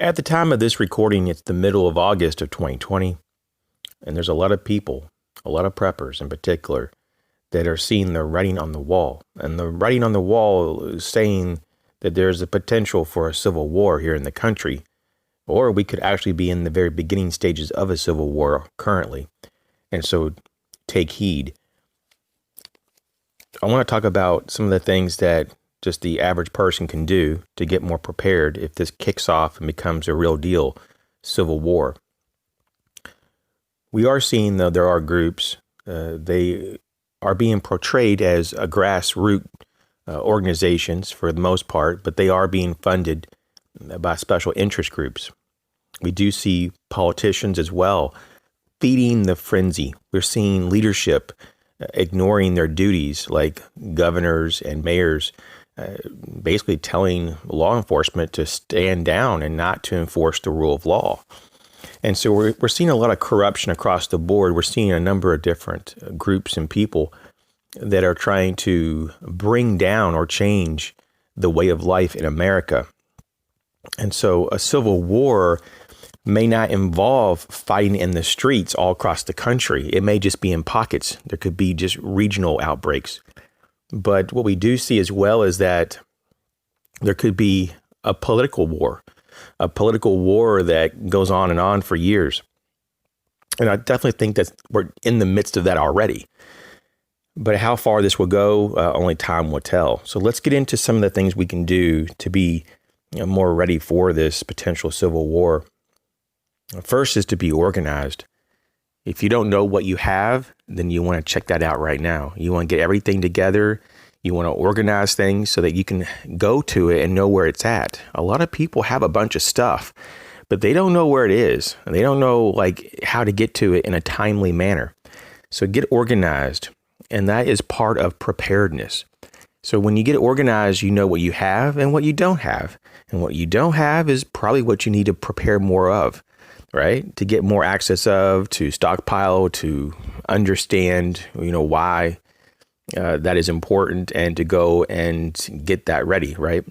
At the time of this recording, it's the middle of August of 2020, and there's a lot of people, a lot of preppers in particular, that are seeing the writing on the wall. And the writing on the wall is saying that there's a potential for a civil war here in the country, or we could actually be in the very beginning stages of a civil war currently. And so take heed. I want to talk about some of the things that just the average person can do to get more prepared if this kicks off and becomes a real deal civil war. We are seeing, though, there are groups, they are being portrayed as a grassroots organizations for the most part, but they are being funded by special interest groups. We do see politicians as well feeding the frenzy. We're seeing leadership ignoring their duties, like governors and mayors, basically telling law enforcement to stand down and not to enforce the rule of law. And so we're seeing a lot of corruption across the board. We're seeing a number of different groups and people that are trying to bring down or change the way of life in America. And so a civil war may not involve fighting in the streets all across the country. It may just be in pockets. There could be just regional outbreaks. But what we do see as well is that there could be a political war that goes on and on for years. And I definitely think that we're in the midst of that already. But how far this will go, only time will tell. So let's get into some of the things we can do to be more ready for this potential civil war. First is to be organized. If you don't know what you have, then you want to check that out right now. You want to get everything together. You want to organize things so that you can go to it and know where it's at. A lot of people have a bunch of stuff, but they don't know where it is. They don't know how to get to it in a timely manner. So get organized. And that is part of preparedness. So when you get organized, you know what you have and what you don't have. And what you don't have is probably what you need to prepare more of, right? To get more access of, to stockpile, to understand, why that is important, and to go and get that ready, right?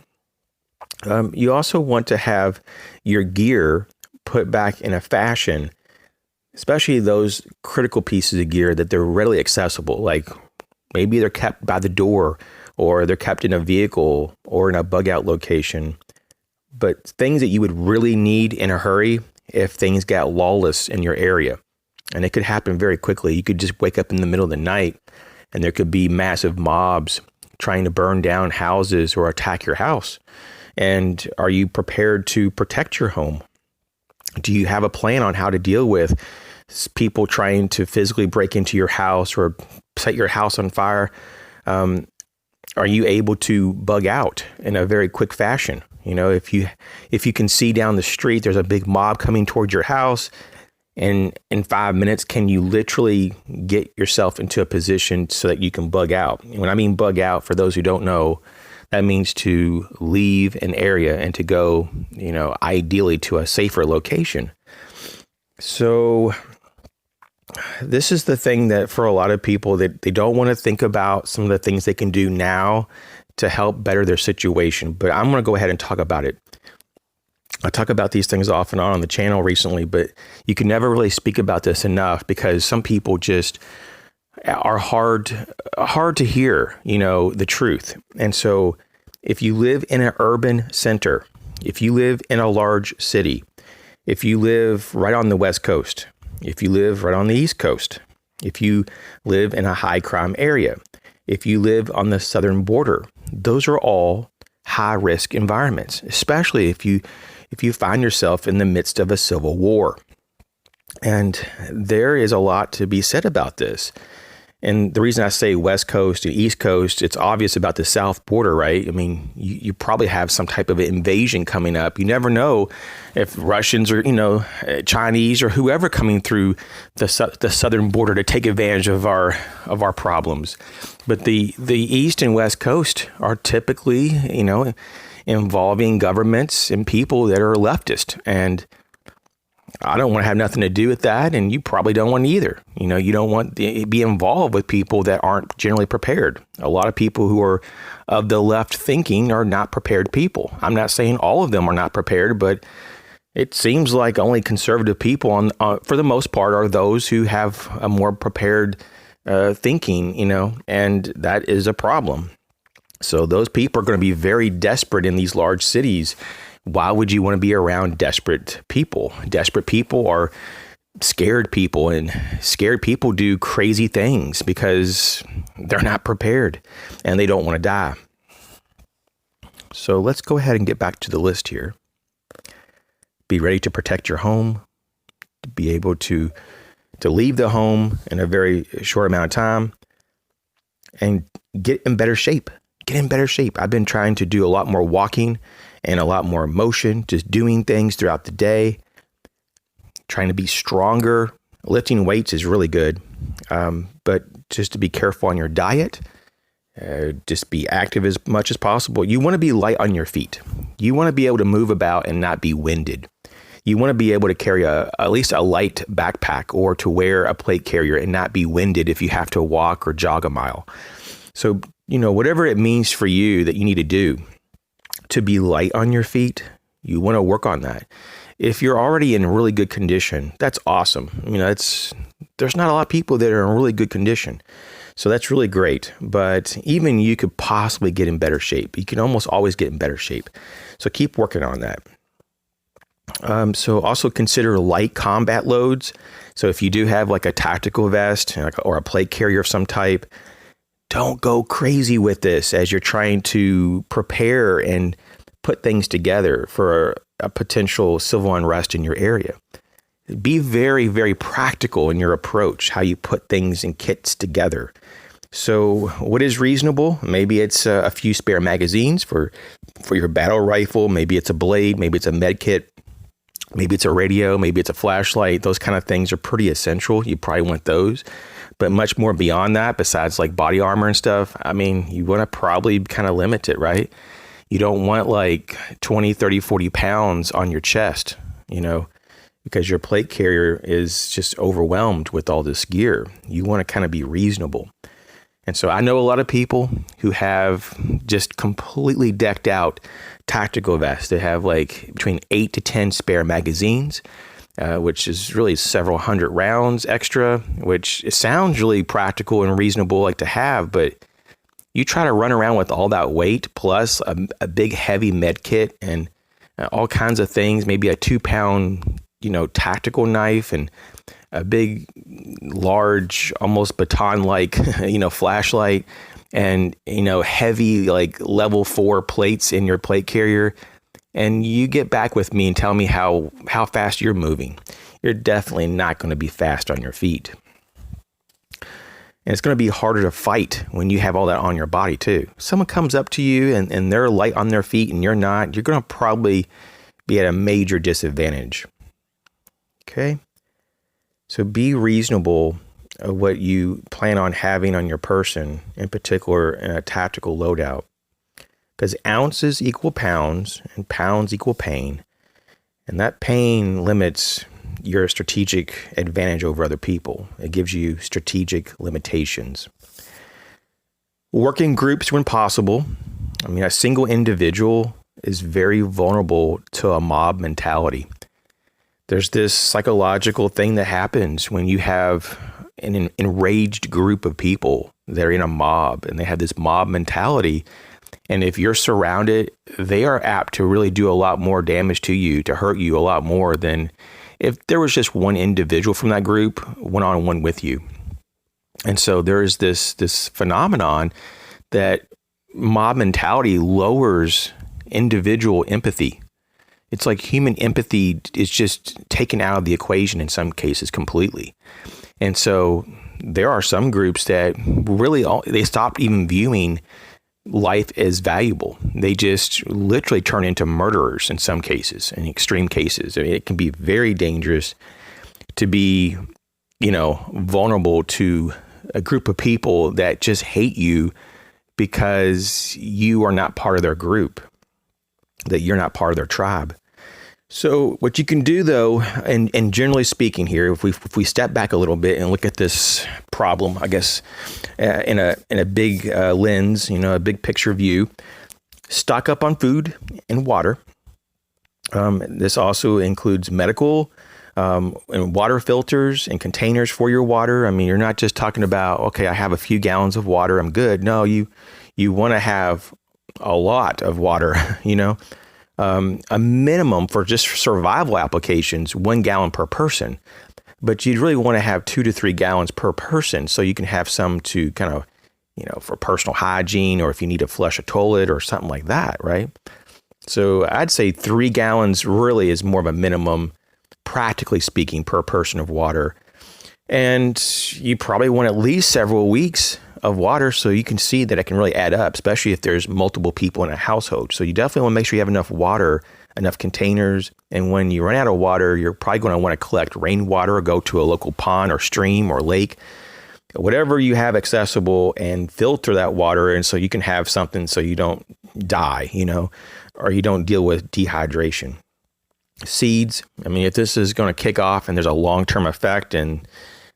You also want to have your gear put back in a fashion, especially those critical pieces of gear that they're readily accessible. Like maybe they're kept by the door, or they're kept in a vehicle or in a bug out location. But things that you would really need in a hurry if things got lawless in your area. And it could happen very quickly. You could just wake up in the middle of the night and there could be massive mobs trying to burn down houses or attack your house. And are you prepared to protect your home? Do you have a plan on how to deal with people trying to physically break into your house or set your house on fire? Are you able to bug out in a very quick fashion? If you can see down the street, there's a big mob coming towards your house, and in 5 minutes, can you literally get yourself into a position so that you can bug out? When I mean bug out, for those who don't know, that means to leave an area and to go, ideally to a safer location. So this is the thing that for a lot of people, that they don't want to think about some of the things they can do now to help better their situation. But I'm going to go ahead and talk about it. I talk about these things off and on the channel recently, but you can never really speak about this enough because some people just are hard to hear, the truth. And so if you live in an urban center, if you live in a large city, if you live right on the West Coast, if you live right on the East Coast, if you live in a high crime area, if you live on the southern border, those are all high risk environments, especially if you find yourself in the midst of a civil war. And there is a lot to be said about this. And the reason I say West Coast and East Coast, it's obvious about the South border, right? I mean, you probably have some type of invasion coming up. You never know if Russians or, Chinese or whoever coming through the southern border to take advantage of our problems. But the East and West Coast are typically, involving governments and people that are leftist. And I don't want to have nothing to do with that, and you probably don't want either. You don't want to be involved with people that aren't generally prepared. A lot of people who are of the left thinking are not prepared people. I'm not saying all of them are not prepared, but It seems like only conservative people, for the most part, are those who have a more prepared thinking, and that is a problem. So those people are going to be very desperate in these large cities. Why would you want to be around desperate people? Desperate people are scared people, and scared people do crazy things because they're not prepared and they don't want to die. So let's go ahead and get back to the list here. Be ready to protect your home, to be able to leave the home in a very short amount of time, and get in better shape. Get in better shape. I've been trying to do a lot more walking and a lot more motion, just doing things throughout the day, trying to be stronger. Lifting weights is really good, but just to be careful on your diet. Just be active as much as possible. You want to be light on your feet. You want to be able to move about and not be winded. You want to be able to carry at least a light backpack, or to wear a plate carrier and not be winded if you have to walk or jog a mile. So, whatever it means for you that you need to do to be light on your feet, you want to work on that. If you're already in really good condition, that's awesome. There's not a lot of people that are in really good condition. So that's really great. But even you could possibly get in better shape. You can almost always get in better shape. So keep working on that. So also consider light combat loads. So if you do have like a tactical vest or a plate carrier of some type, don't go crazy with this as you're trying to prepare and put things together for a potential civil unrest in your area. Be very, very practical in your approach, how you put things in kits together. So what is reasonable? Maybe it's a few spare magazines for your battle rifle. Maybe it's a blade. Maybe it's a med kit. Maybe it's a radio. Maybe it's a flashlight. Those kind of things are pretty essential. You probably want those. But much more beyond that, besides like body armor and stuff, you want to probably kind of limit it, right? You don't want like 20, 30, 40 pounds on your chest, because your plate carrier is just overwhelmed with all this gear. You want to kind of be reasonable. And so I know a lot of people who have just completely decked out tactical vests. They have like between 8 to 10 spare magazines, which is really several hundred rounds extra, which sounds really practical and reasonable to have, but you try to run around with all that weight plus a big heavy med kit and all kinds of things, maybe a 2-pound, tactical knife and a big, large, almost baton-like, flashlight and, heavy, like level 4 plates in your plate carrier. And you get back with me and tell me how fast you're moving. You're definitely not going to be fast on your feet. And it's going to be harder to fight when you have all that on your body too. Someone comes up to you and they're light on their feet and you're not, you're going to probably be at a major disadvantage. Okay? So be reasonable of what you plan on having on your person, in particular in a tactical loadout. Because ounces equal pounds and pounds equal pain. And that pain limits your strategic advantage over other people. It gives you strategic limitations. Work in groups when possible. A single individual is very vulnerable to a mob mentality. There's this psychological thing that happens when you have an enraged group of people that are in a mob and they have this mob mentality. And if you're surrounded, they are apt to really do a lot more damage to you, to hurt you a lot more than if there was just one individual from that group one-on-one with you. And so there is this phenomenon that mob mentality lowers individual empathy. It's like human empathy is just taken out of the equation in some cases completely. And so there are some groups that really they stopped even viewing life as valuable. They just literally turn into murderers in some cases, in extreme cases. It can be very dangerous to be, vulnerable to a group of people that just hate you because you are not part of their group, that you're not part of their tribe. So what you can do though, and generally speaking here, if we step back a little bit and look at this problem, I guess, in a big lens, a big picture view, stock up on food and water. This also includes medical and water filters and containers for your water. I mean, you're not just talking about, okay, I have a few gallons of water, I'm good. No, you want to have a lot of water, a minimum for just survival applications, 1 gallon per person. But you'd really want to have 2 to 3 gallons per person so you can have some to kind of, for personal hygiene, or if you need to flush a toilet or something like that, right? So I'd say 3 gallons really is more of a minimum, practically speaking, per person of water. And you probably want at least several weeks of water so you can see that it can really add up, especially if there's multiple people in a household. So you definitely want to make sure you have enough water, enough containers. And when you run out of water, you're probably going to want to collect rainwater or go to a local pond or stream or lake, whatever you have accessible, and filter that water. And so you can have something so you don't die, or you don't deal with dehydration. Seeds. I mean, if this is going to kick off and there's a long-term effect and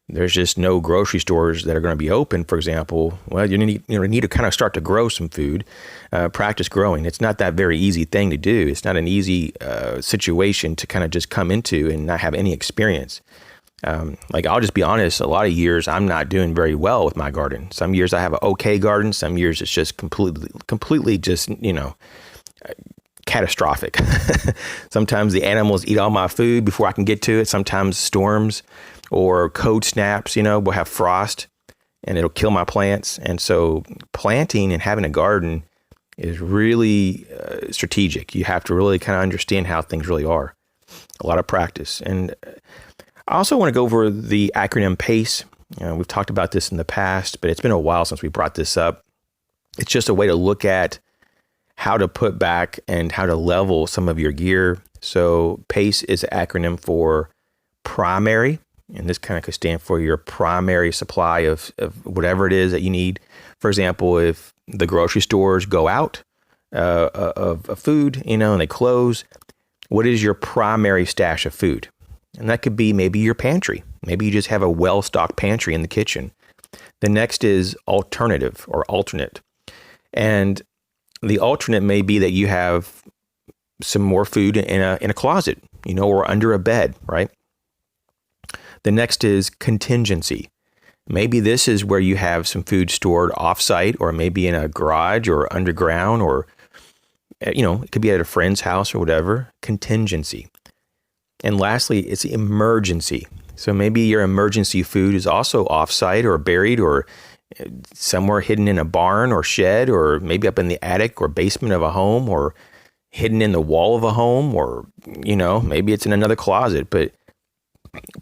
there's just no grocery stores that are going to be open, for example, well, you need to kind of start to grow some food, practice growing. It's not that very easy thing to do. It's not an easy situation to kind of just come into and not have any experience. I'll just be honest, a lot of years I'm not doing very well with my garden. Some years I have an okay garden. Some years it's just completely just, catastrophic. Sometimes the animals eat all my food before I can get to it. Sometimes storms or cold snaps, will have frost and it'll kill my plants. And so planting and having a garden is really strategic. You have to really kind of understand how things really are. A lot of practice. And I also want to go over the acronym PACE. We've talked about this in the past, but it's been a while since we brought this up. It's just a way to look at how to put back and how to level some of your gear. So PACE is an acronym for primary, and this kind of could stand for your primary supply of whatever it is that you need. For example, if the grocery stores go out of food, and they close, what is your primary stash of food? And that could be maybe your pantry. Maybe you just have a well-stocked pantry in the kitchen. The next is alternative or alternate. And the alternate may be that you have some more food in a closet, or under a bed, right? The next is contingency. Maybe this is where you have some food stored offsite, or maybe in a garage or underground, or, it could be at a friend's house or whatever. Contingency. And lastly, it's emergency. So maybe your emergency food is also offsite or buried or somewhere hidden in a barn or shed, or maybe up in the attic or basement of a home, or hidden in the wall of a home, or, maybe it's in another closet. But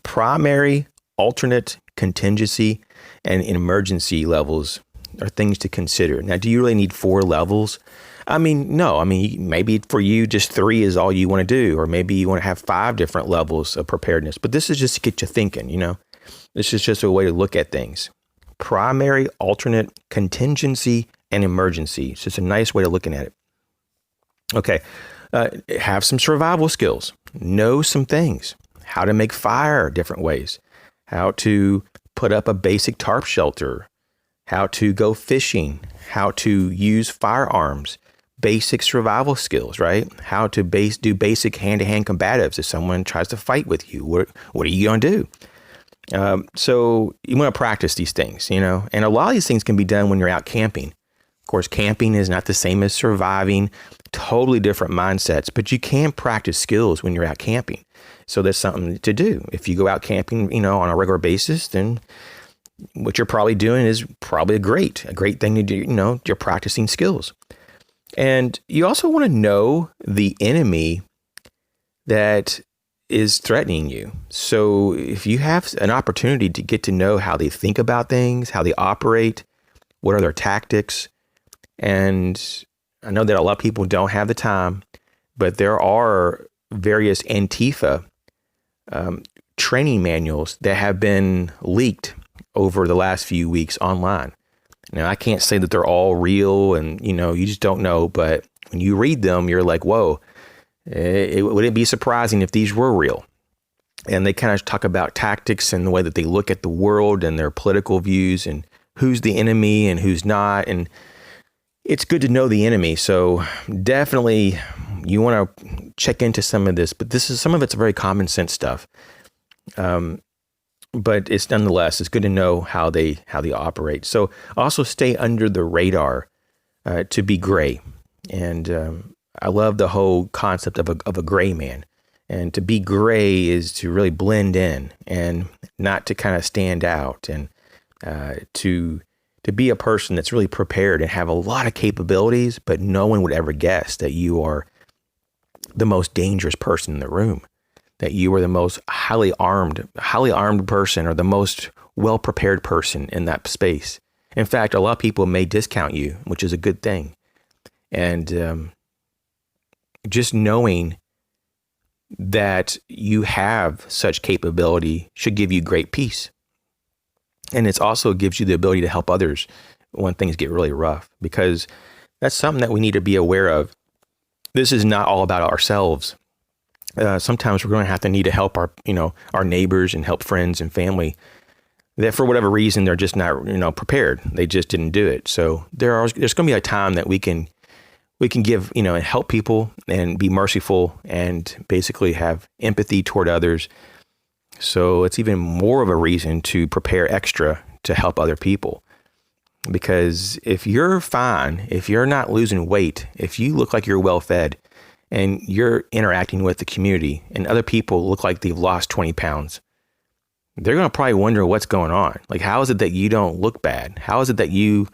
primary, alternate, contingency, and emergency levels are things to consider. Now, do you really need 4 levels? I mean, no. I mean, maybe for you, just 3 is all you want to do, or maybe you want to have 5 different levels of preparedness. But this is just to get you thinking, This is just a way to look at things. Primary, alternate, contingency, and emergency. It's just a nice way of looking at it. Okay. Have some survival skills. Know some things. How to make fire different ways. How to put up a basic tarp shelter. How to go fishing. How to use firearms. Basic survival skills, right? How to do basic hand-to-hand combatives if someone tries to fight with you. What are you going to do? So you want to practice these things, and a lot of these things can be done when you're out camping. Of course, camping is not the same as surviving, totally different mindsets, but you can practice skills when you're out camping. So that's something to do. If you go out camping, on a regular basis, then what you're probably doing is probably a great thing to do. You're practicing skills. And you also want to know the enemy that is threatening you. So if you have an opportunity to get to know how they think about things, how they operate, what are their tactics, and I know that a lot of people don't have the time, but there are various Antifa training manuals that have been leaked over the last few weeks online. Now, I can't say that they're all real and, you just don't know, but when you read them, you're like, whoa, would it be surprising if these were real? And they kind of talk about tactics and the way that they look at the world and their political views and who's the enemy and who's not. And it's good to know the enemy. So definitely you want to check into some of this, but some of it's very common sense stuff. But it's nonetheless, it's good to know how they operate. So also stay under the radar, to be gray. And I love the whole concept of a gray man. And to be gray is to really blend in and not to kind of stand out, and to be a person that's really prepared and have a lot of capabilities, but no one would ever guess that you are the most dangerous person in the room, that you are the most highly armed person, or the most well-prepared person in that space. In fact, a lot of people may discount you, which is a good thing. And just knowing that you have such capability should give you great peace. And it also gives you the ability to help others when things get really rough, because that's something that we need to be aware of. This is not all about ourselves. Sometimes we're going to have to need to help our neighbors and help friends and family that for whatever reason, they're just not, prepared. They just didn't do it. So there's going to be a time that we can give, and help people and be merciful and basically have empathy toward others. So it's even more of a reason to prepare extra to help other people. Because if you're fine, if you're not losing weight, if you look like you're well fed and you're interacting with the community and other people look like they've lost 20 pounds, they're going to probably wonder what's going on. Like, how is it that you don't look bad? How is it that you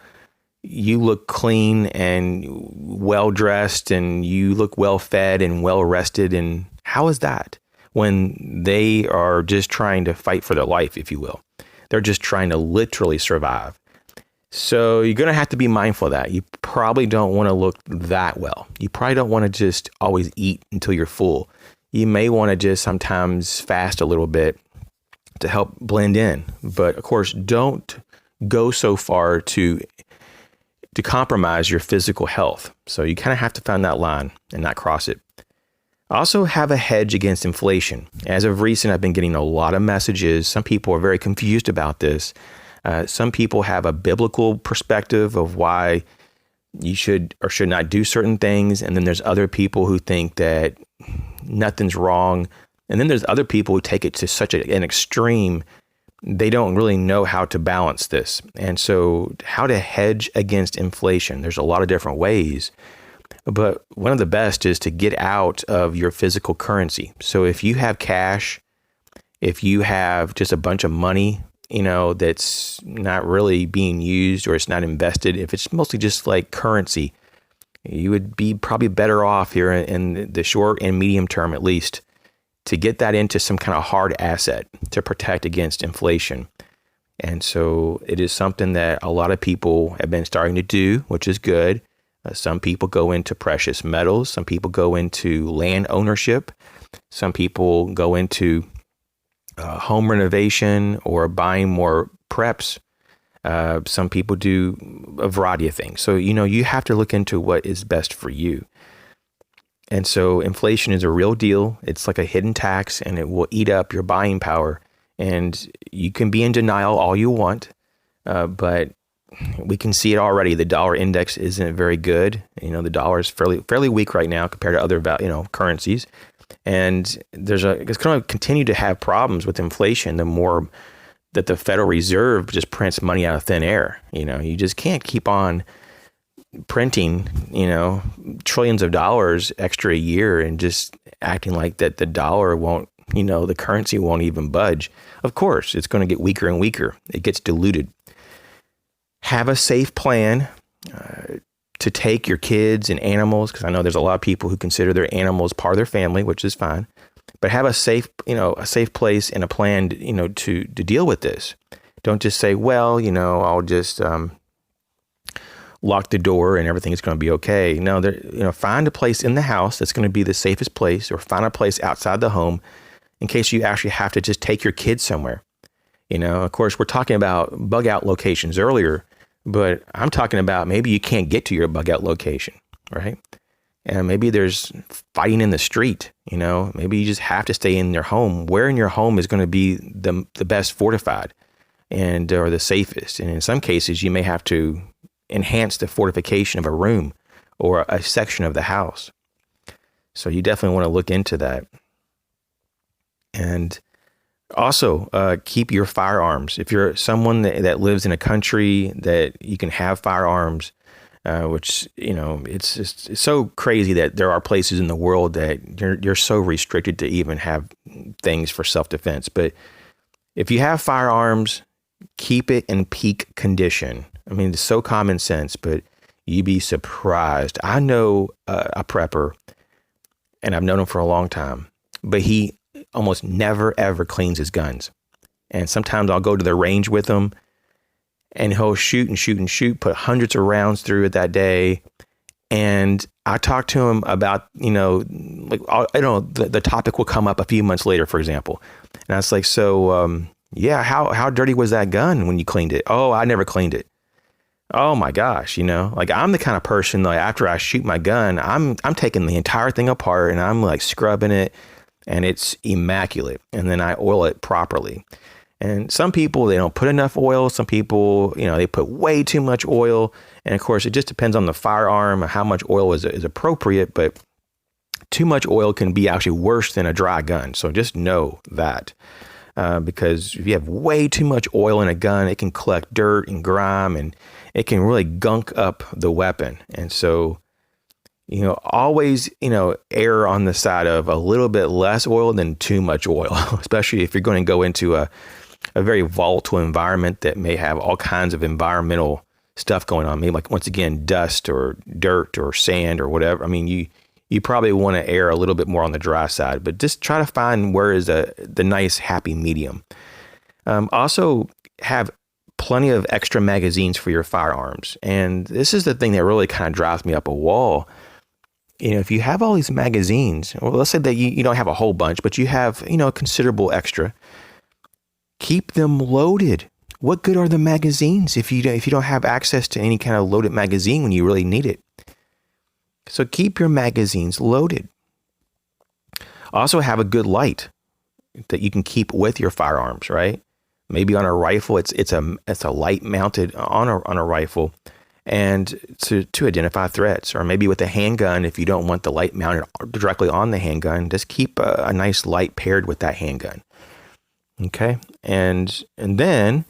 look clean and well dressed and you look well fed and well rested? And how is that when they are just trying to fight for their life, if you will? They're just trying to literally survive. So you're going to have to be mindful of that. You probably don't want to look that well. You probably don't want to just always eat until you're full. You may want to just sometimes fast a little bit to help blend in. But of course, don't go so far to compromise your physical health. So you kind of have to find that line and not cross it. Also have a hedge against inflation. As of recent, I've been getting a lot of messages. Some people are very confused about this. Some people have a biblical perspective of why you should or should not do certain things. And then there's other people who think that nothing's wrong. And then there's other people who take it to such an extreme, they don't really know how to balance this. And so how to hedge against inflation, there's a lot of different ways. But one of the best is to get out of your physical currency. So if you have cash, if you have just a bunch of money, that's not really being used or it's not invested, if it's mostly just like currency, you would be probably better off here in the short and medium term, at least, to get that into some kind of hard asset to protect against inflation. And so it is something that a lot of people have been starting to do, which is good. Some people go into precious metals. Some people go into land ownership. Some people go into home renovation or buying more preps. Some people do a variety of things. So, you have to look into what is best for you. And so inflation is a real deal. It's like a hidden tax, and it will eat up your buying power. And you can be in denial all you want, but we can see it already. The dollar index isn't very good. The dollar is fairly weak right now compared to other currencies. And it's going to continue to have problems with inflation the more that the Federal Reserve just prints money out of thin air. You just can't keep on printing, trillions of dollars extra a year and just acting like that the dollar won't, the currency won't even budge. Of course, it's going to get weaker and weaker. It gets diluted. Have a safe plan to take your kids and animals, because I know there's a lot of people who consider their animals part of their family, which is fine. But have a safe place and a plan, to deal with this. Don't just say, well, I'll just lock the door and everything's going to be okay. No, find a place in the house that's going to be the safest place, or find a place outside the home in case you actually have to just take your kids somewhere. Of course, we're talking about bug out locations earlier, but I'm talking about maybe you can't get to your bug out location, right? And maybe there's fighting in the street, maybe you just have to stay in your home. Where in your home is going to be the best fortified or the safest? And in some cases, you may have to enhance the fortification of a room or a section of the house. So you definitely want to look into that. And also, keep your firearms. If you're someone that lives in a country that you can have firearms, which, it's so crazy that there are places in the world that you're so restricted to even have things for self-defense. But if you have firearms, keep it in peak condition. I mean, it's so common sense, but you'd be surprised. I know a prepper, and I've known him for a long time, but he almost never, ever cleans his guns. And sometimes I'll go to the range with him, and he'll shoot and shoot and shoot, put hundreds of rounds through it that day. And I talk to him about, the topic will come up a few months later, for example. And I was like, so, how dirty was that gun when you cleaned it? Oh, I never cleaned it. Oh my gosh, I'm the kind of person, like, after I shoot my gun, I'm taking the entire thing apart and I'm like scrubbing it, and it's immaculate. And then I oil it properly. And some people, they don't put enough oil. Some people, they put way too much oil. And of course, it just depends on the firearm, how much oil is appropriate. But too much oil can be actually worse than a dry gun. So just know that. Because if you have way too much oil in a gun, it can collect dirt and grime, and it can really gunk up the weapon. And so, always, err on the side of a little bit less oil than too much oil, especially if you're going to go into a very volatile environment that may have all kinds of environmental stuff going on. Maybe, like, once again, dust or dirt or sand or whatever. I mean, you probably want to err a little bit more on the dry side, but just try to find where is the nice, happy medium. Also, have plenty of extra magazines for your firearms. And this is the thing that really kind of drives me up a wall. If you have all these magazines, well, let's say that you don't have a whole bunch, but you have, considerable extra, keep them loaded. What good are the magazines if you don't have access to any kind of loaded magazine when you really need it? So keep your magazines loaded. Also, have a good light that you can keep with your firearms, right? Maybe on a rifle, it's a light mounted on a rifle, and to identify threats. Or maybe with a handgun, if you don't want the light mounted directly on the handgun, just keep a nice light paired with that handgun. Okay, and then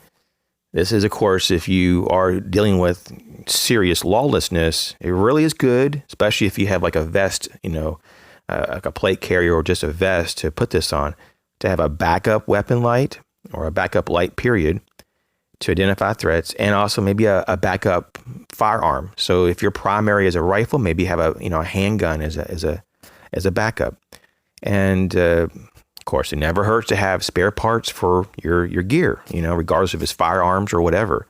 this is, of course, if you are dealing with serious lawlessness, it really is good, especially if you have like a vest, like a plate carrier or just a vest to put this on, to have a backup weapon light or a backup light period to identify threats, and also maybe a backup firearm. So if your primary is a rifle, maybe have a handgun as a backup. And of course, it never hurts to have spare parts for your gear, regardless if it's firearms or whatever.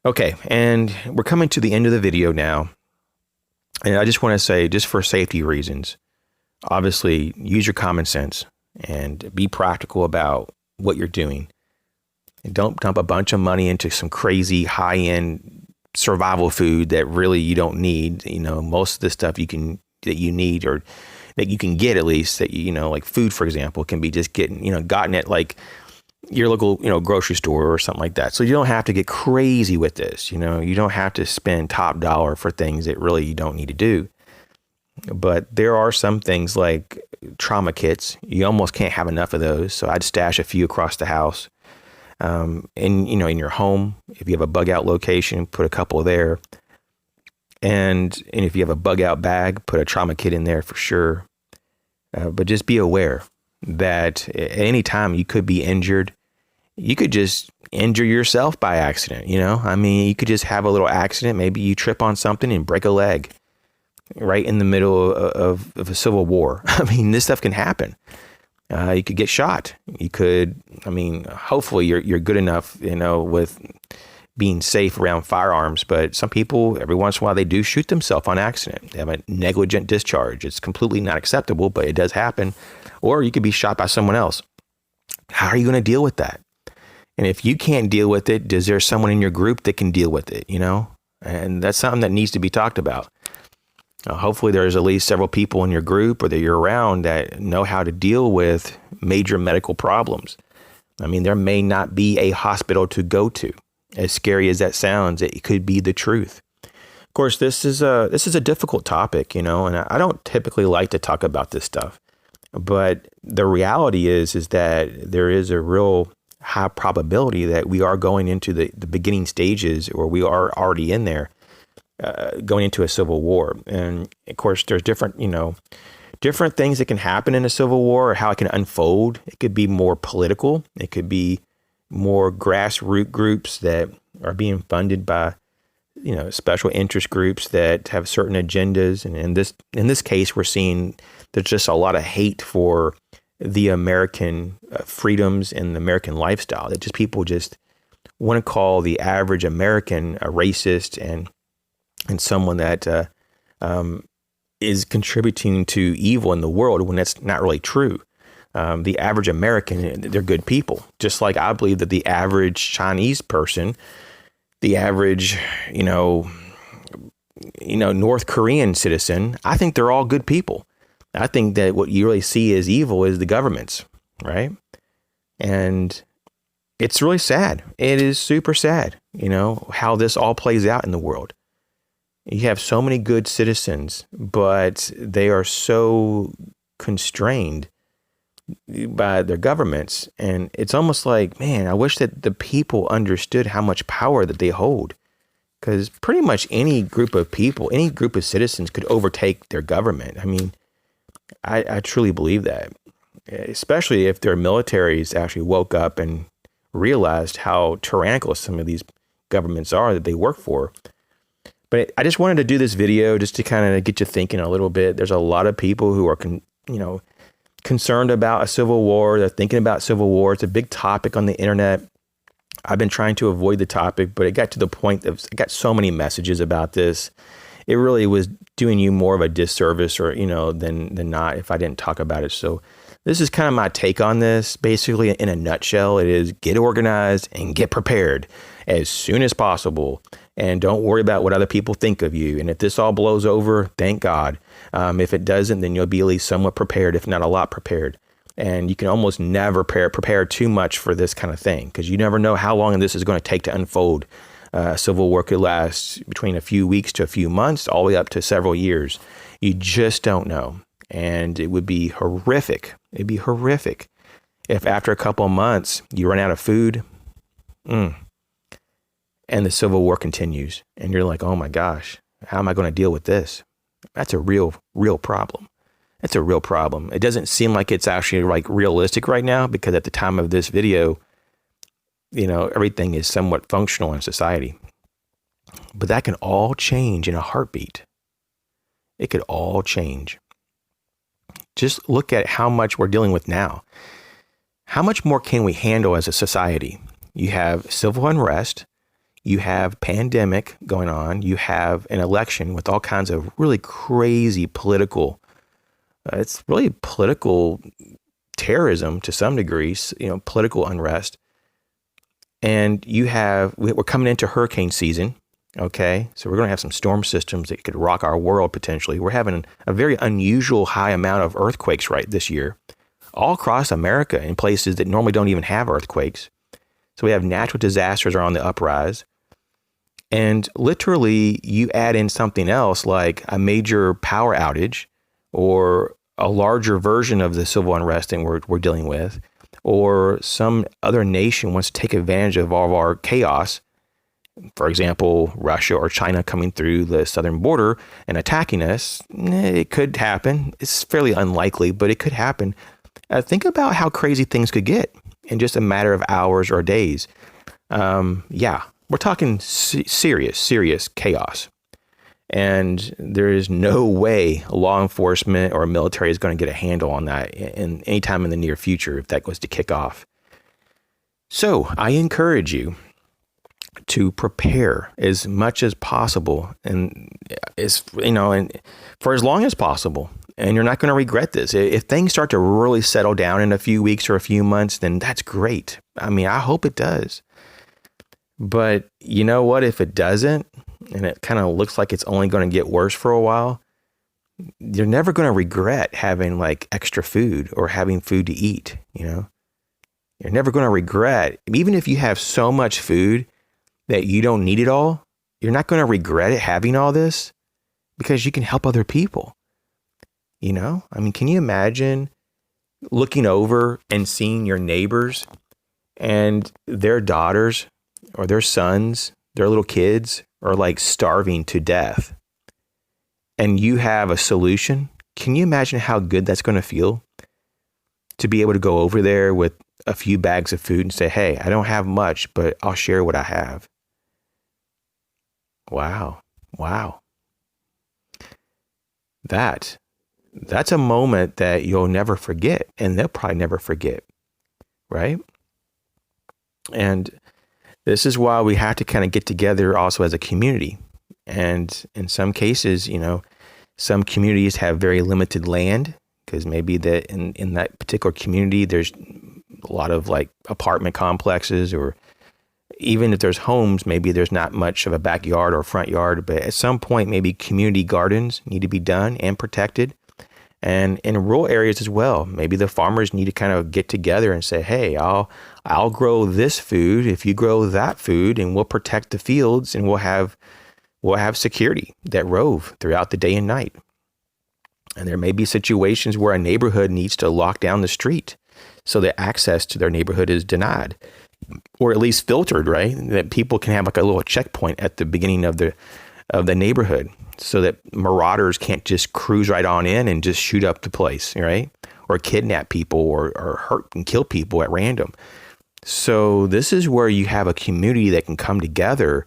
Okay, and we're coming to the end of the video now. And I just want to say, just for safety reasons, obviously use your common sense and be practical about what you're doing. And don't dump a bunch of money into some crazy high-end survival food that really you don't need. Most of the stuff that you need, or that you can get, at least, that like food, for example, can be just gotten at like your local, grocery store or something like that. So you don't have to get crazy with this. You don't have to spend top dollar for things that really you don't need to do. But there are some things like trauma kits. You almost can't have enough of those. So I'd stash a few across the house. In your home, if you have a bug out location, put a couple there. And if you have a bug out bag, put a trauma kit in there for sure. But just be aware that at any time you could be injured. You could just injure yourself by accident. You could just have a little accident. Maybe you trip on something and break a leg right in the middle of a civil war. This stuff can happen. You could get shot. You could, hopefully you're good enough, with being safe around firearms. But some people, every once in a while, they do shoot themselves on accident. They have a negligent discharge. It's completely not acceptable, but it does happen. Or you could be shot by someone else. How are you going to deal with that? And if you can't deal with it, is there someone in your group that can deal with it, And that's something that needs to be talked about. Hopefully there's at least several people in your group or that you're around that know how to deal with major medical problems. There may not be a hospital to go to. As scary as that sounds, it could be the truth. Of course, this is a difficult topic, and I don't typically like to talk about this stuff. But the reality is that there is a real high probability that we are going into the beginning stages, or we are already in there, going into a civil war. And of course, there's different things that can happen in a civil war, or how it can unfold. It could be more political. It could be more grassroots groups that are being funded by special interest groups that have certain agendas. And in this case, we're seeing there's just a lot of hate for the American freedoms and the American lifestyle, that just people just want to call the average American a racist and someone that is contributing to evil in the world, when that's not really true. The average American, they're good people. Just like I believe that the average Chinese person, the average, North Korean citizen, I think they're all good people. I think that what you really see as evil is the governments, right? And it's really sad. It is super sad, how this all plays out in the world. You have so many good citizens, but they are so constrained by their governments. And it's almost like, man, I wish that the people understood how much power that they hold. Because pretty much any group of people, any group of citizens could overtake their government. I mean, I truly believe that, especially if their militaries actually woke up and realized how tyrannical some of these governments are that they work for. But I just wanted to do this video just to kind of get you thinking a little bit. There's a lot of people who are, concerned about a civil war. They're thinking about civil war. It's a big topic on the internet. I've been trying to avoid the topic, but it got to the point that I got so many messages about this. It really was doing you more of a disservice, or than not, if I didn't talk about it. So this is kind of my take on this. Basically, in a nutshell, it is get organized and get prepared as soon as possible. And don't worry about what other people think of you. And if this all blows over, thank God. If it doesn't, then you'll be at least somewhat prepared, if not a lot prepared. And you can almost never prepare too much for this kind of thing, because you never know how long this is going to take to unfold. Civil war could last between a few weeks to a few months, all the way up to several years. You just don't know. And it would be horrific. It'd be horrific if after a couple of months you run out of food, and the civil war continues. And you're like, oh my gosh, how am I going to deal with this? That's a real problem. That's a real problem. It doesn't seem like it's actually like realistic right now, because at the time of this video, everything is somewhat functional in society. But that can all change in a heartbeat. It could all change. Just look at how much we're dealing with now. How much more can we handle as a society? You have civil unrest. You have pandemic going on. You have an election with all kinds of really crazy political, it's really political terrorism to some degrees, political unrest. And we're coming into hurricane season. Okay. So we're going to have some storm systems that could rock our world potentially. We're having a very unusual high amount of earthquakes this year, all across America, in places that normally don't even have earthquakes. So we have natural disasters are on the uprise. And literally, you add in something else like a major power outage, or a larger version of the civil unrest that we're dealing with, or some other nation wants to take advantage of all of our chaos. For example, Russia or China coming through the southern border and attacking us. It could happen. It's fairly unlikely, but it could happen. Think about how crazy things could get in just a matter of hours or days. We're talking serious chaos. And there is no way law enforcement or military is going to get a handle on that in any time in the near future if that was to kick off. So I encourage you to prepare as much as possible, and for as long as possible. And you're not going to regret this. If things start to really settle down in a few weeks or a few months, then that's great. I mean, I hope it does. But you know what? If it doesn't, and it kind of looks like it's only going to get worse for a while, you're never going to regret having like extra food or having food to eat. You're never going to regret, even if you have so much food that you don't need it all, you're not going to regret it having all this because you can help other people. You know, I mean, can you imagine looking over and seeing your neighbors and their daughters or their sons, their little kids are like starving to death, and you have a solution? Can you imagine how good that's going to feel to be able to go over there with a few bags of food and say, hey, I don't have much, but I'll share what I have? Wow. That's a moment that you'll never forget, and they'll probably never forget, right? And this is why we have to kind of get together also as a community. And in some cases, you know, some communities have very limited land because maybe that in that particular community, there's a lot of like apartment complexes, or even if there's homes, maybe there's not much of a backyard or front yard. But at some point, maybe community gardens need to be done and protected. And in rural areas as well, maybe the farmers need to kind of get together and say, hey, I'll grow this food if you grow that food, and we'll protect the fields, and we'll have security that rove throughout the day and night. And there may be situations where a neighborhood needs to lock down the street so that access to their neighborhood is denied, or at least filtered, right? That people can have like a little checkpoint at the beginning of the neighborhood, so that marauders can't just cruise right on in and just shoot up the place, right? Or kidnap people or hurt and kill people at random. So this is where you have a community that can come together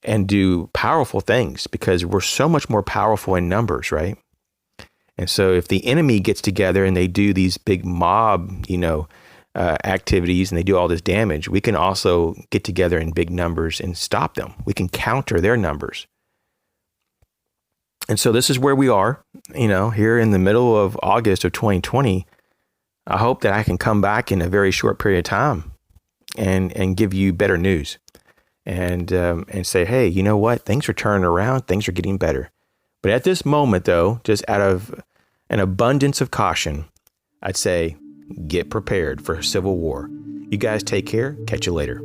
and do powerful things, because we're so much more powerful in numbers, right? And so if the enemy gets together and they do these big mob, activities, and they do all this damage, we can also get together in big numbers and stop them. We can counter their numbers. And so this is where we are, here in the middle of August of 2020. I hope that I can come back in a very short period of time and give you better news and say, hey, you know what? Things are turning around. Things are getting better. But at this moment, though, just out of an abundance of caution, I'd say get prepared for a civil war. You guys take care. Catch you later.